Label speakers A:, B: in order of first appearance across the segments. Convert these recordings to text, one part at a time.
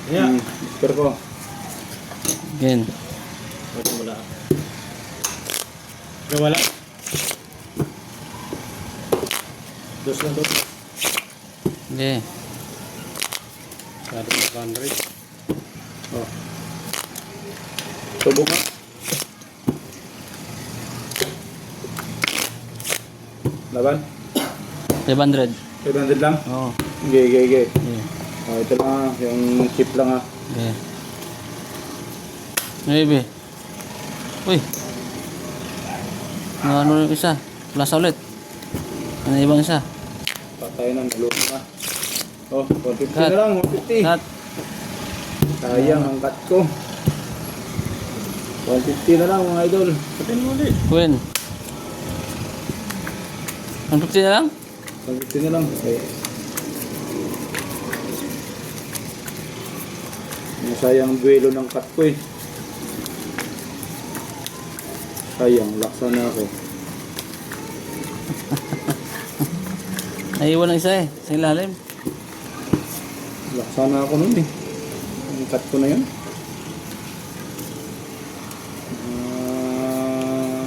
A: Yeah.
B: Speaker ko.
C: Again.
A: Wala. Wala. Dos na dos.
C: Sige.
A: Sado 500.
B: Oh. Tubo ka. Laban?
C: 500.
B: 500 lang?
C: Oo.
B: Gay.
C: Sige.
B: Oh, ito lang yung chip lang ha.
C: Sige. Maybe. Uy. Ano yung isa? Plaza ulit. Ano ibang isa?
B: Patay na, naluto na. Oh, 150
C: Cut.
B: na lang, 150.
C: Cut.
B: Sayang ang cut ko. 150 na lang mga idol.
A: Sabihin mo ulit.
C: Queen. 150 na lang?
B: 150 na lang. Okay. Sayang ang duelo ng cut ko eh. Sayang, laksa na ako.
C: Naiwan ng isa eh. Sa ilalim.
B: Laksa na ako nun eh. Ang cut ko na yun.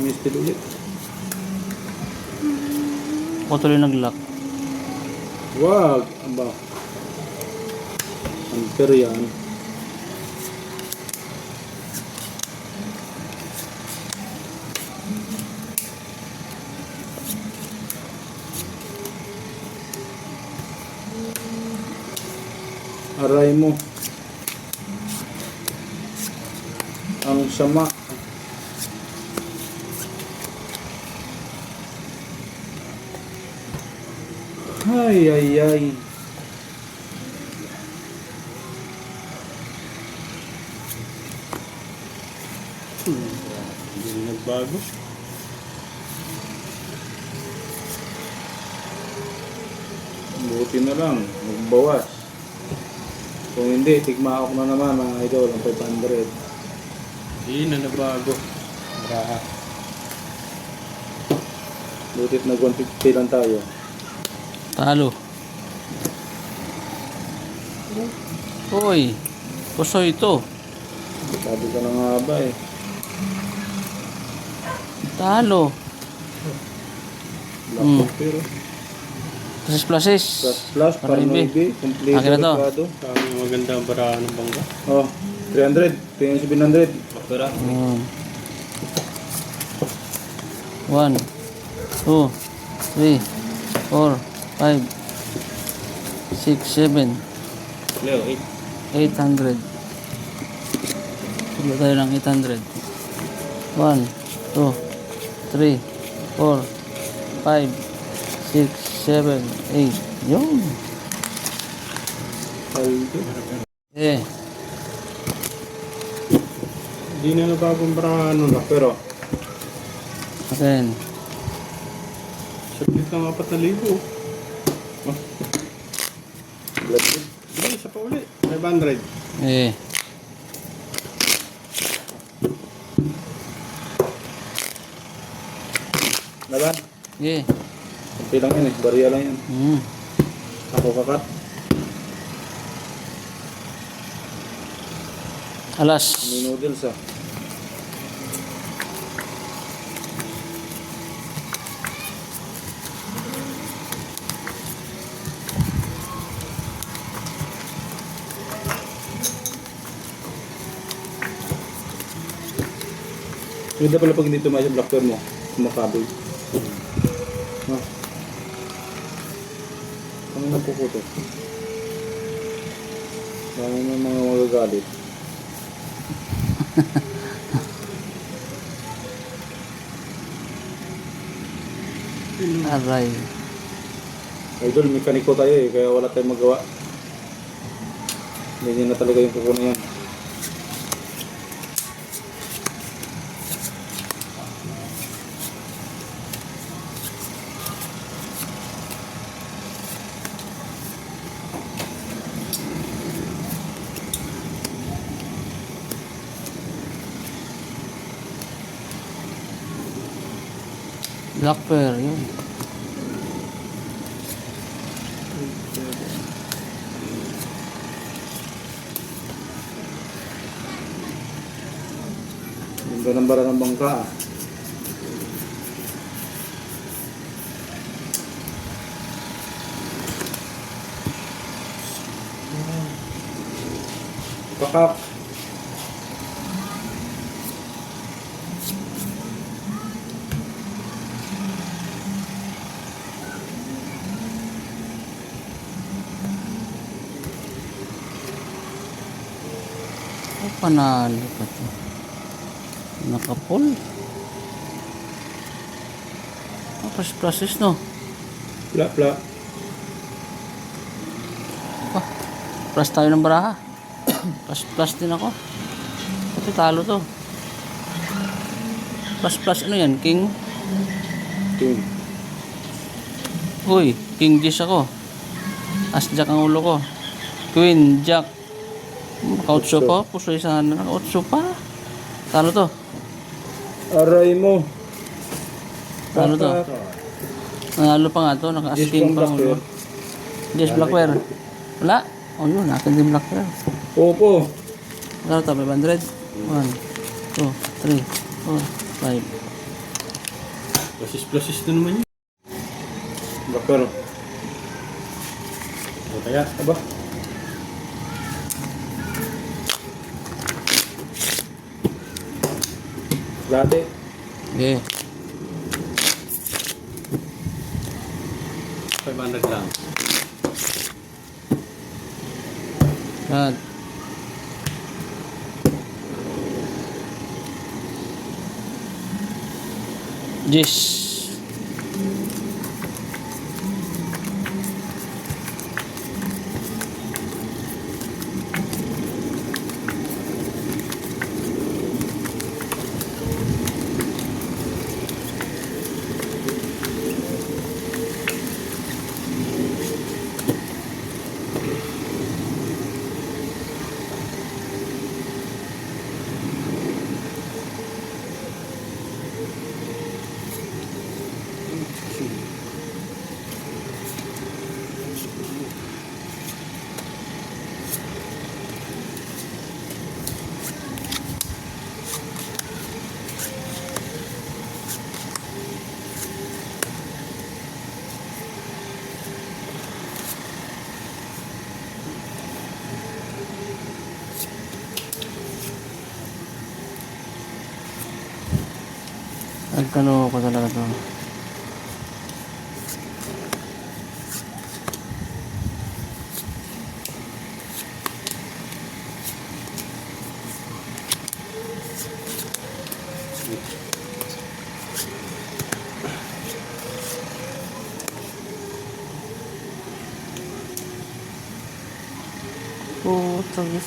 B: Misted ulit.
C: Ako tuloy nag-lock.
B: Wag! Aba. Unfair yan. Aray mo. Ang sama. Ay.
A: Hindi na nagbago.
B: Buti na lang. Magbawas. Kung hindi, tigma ako na naman mga idol ng 500.
A: Hindi na nagbago. Braha.
B: Butit na 150 lang tayo.
C: Talo. Uy. Puso ito.
B: Sabi ka na nga ba eh.
C: Talo.
B: Laptop pero.
C: Plasis.
B: Plus,
C: Para
B: Parnoibe. Complete
C: Akin na to.
B: rekwado.
A: Kami maganda ang barahan ng bangga.
B: Oh, 300. Tingnan 700.
A: Bakura.
C: 1, 2, 3, 4, 5, 6, 7,
A: Leo,
C: 800. Tulo tayo ng 800. 1, 2, 3, 4, 5, 6, 7, 8. Yun.
B: Saldo.
C: Eh.
A: Hindi na nagbago ang barahan nun.
B: Pero,
C: Akin.
A: Sabit ng 4,000.
B: blood good.
A: Hindi, isa pa ulit. 500.
C: Eh.
B: Laban.
C: Eh.
B: Kunti lang yun eh. Barya lang yan. Ako kakat.
C: Alas.
B: May noodles ah. Ganda pala pag hindi tumayo sa black mo. Kumakaboy. Ha? Ano na puputo? Dami ng mga magagalit.
C: Aray.
B: Idol, mekaniko tayo eh, kaya wala tayong magawa. Ganyan na talaga yung kukunin yan.
C: Black pear, yun.
B: Ganang bara ng bangka ah. Pakak.
C: Oh, panalo pa to. Nakapul. Oh, plus no.
B: Pla pla.
C: Ah, plus tayo ng baraha. Plus din ako. Ito talo to. Plus ano yan? King?
B: King.
C: Uy, King Dish ako. As Jack ang ulo ko. Queen, Jack. Kautso pa. Pusoy sana. Kautso pa. Talo to.
B: Aray mo.
C: Talo to. Nanalo pa nga to. Naka-as
B: Yes,
C: King
B: pang
C: pa ang ulo.
B: Blackware.
C: Yes, Blackware. Wala. Oh yun, akin din Blackware.
B: Opo.
C: Talo to, 500. 1, 2, 3, 4, 5.
A: Plasis na naman yun.
B: Bakero.
A: O kaya,
B: Aba. Dati.
C: Okay.
A: 500 lang.
C: Yan. Yes. Nagkano ko talaga to. Oh, tagis.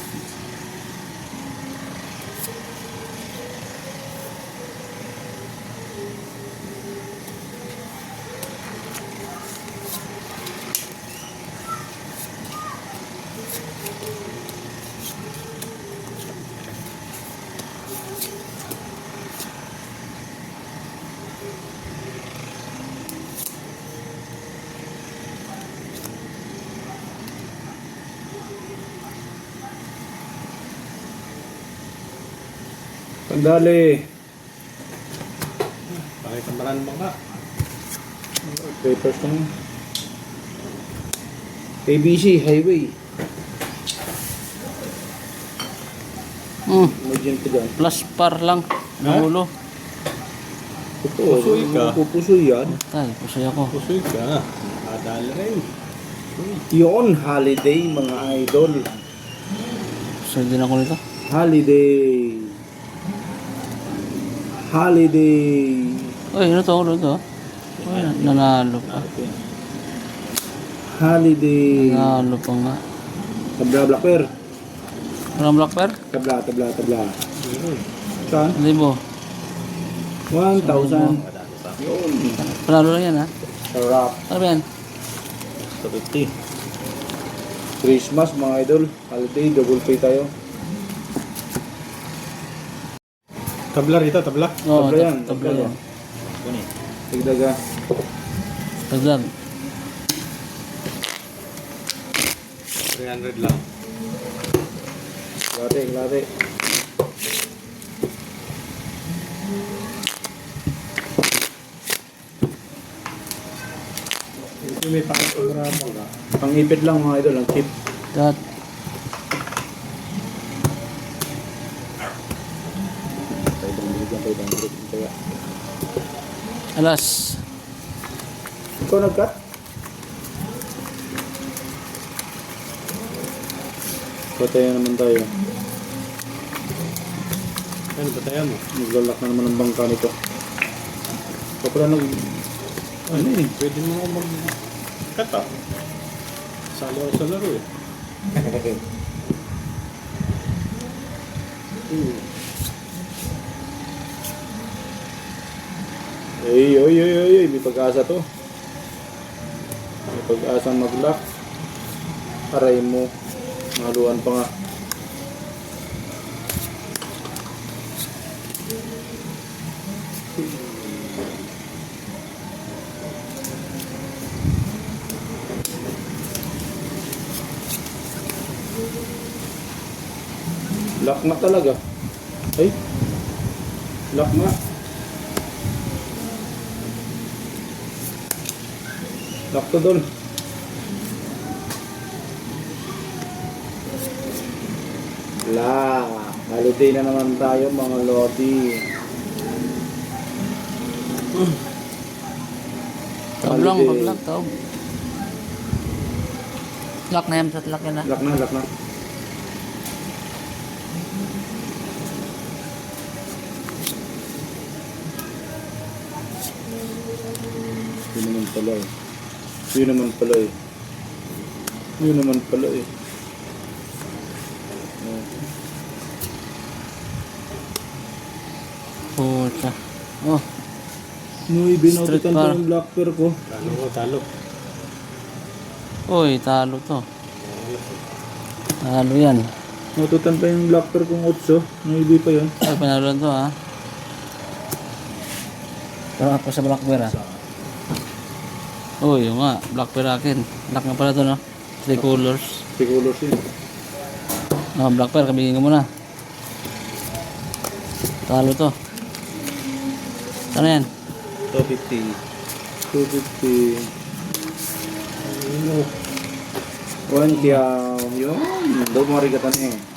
B: Sandali.
A: Pakitambaran mo ka.
B: Papers na yun. ABC Highway. Emergency dyan.
C: Plus par lang. Nahulo.
B: Ito,
A: Pusoy ka.
B: pupusoy yan.
C: Tay, pusoy ako.
A: Pusoy ka. Kadali rin.
B: Yun, holiday mga idol.
C: Pusoy din ako nito.
B: Holiday. Holiday.
C: Uy, ano to? Ulo to? Uy, nanalo pa.
B: Holiday.
C: Nanalo pa nga.
B: Tabla Blackbear.
C: Walang black pair?
B: Tabla. Saan?
C: 1,000.
B: 1,000. Yun.
C: Panalo lang yan ha.
B: Sarap.
C: Ano ba yan?
A: 50.
B: Christmas mga idol. Holiday, double pay tayo.
A: Tabla rito, tabla.
C: Oo,
B: Tabla yan,
C: tabla
B: tabla
C: yan.
A: Gani.
B: Tigdaga.
C: Tagdag.
A: 300 lang.
B: Klate.
A: May pakasograma ka.
B: Ang ipit lang mga idol, ang chip.
C: That.
B: Kaya.
C: Alas.
B: Ikaw nag-cut? Patayan naman tayo.
A: Ano ba tayo mo?
B: Maglalak na naman ang bangka nito. Kapag nag...
A: Ano eh? Pwede mo ako mag-kata. Sali ako sa laro eh.
B: Ay, may pag-asa to. May pag-asang mag-lock. Aray mo. Mahaluan pa nga. Lock na talaga. Ay. Lock na. Lock to doon. La, holiday na naman tayo mga lodi.
C: Taob lang,
B: Holiday.
C: pag-lock, taob. Lock na yan, lock yan na.
B: Lock na, lock na. Yun naman pala eh. Yun naman pala eh. Yun naman pala eh.
C: Puta. Oh,
B: Nuy,
C: Street
B: binaututan
C: bar.
B: ko yung black pair ko.
A: Talo ko, talo.
C: uy, talo to. Talo yan.
B: Naututan pa yung black pair kong 8. Nuy, pa yun.
C: Ay, panalo to ha. Pero ako sa black bear ha. Uy, yung nga, black bear akin. Black nga pala to no. 3 colors.
B: Siguro yun.
C: Ah, black bear, kabigin ko muna. Talo to. Ano yan?
A: 250.
B: 250. 1 tiyaw. Yun. Daw marigatan eh.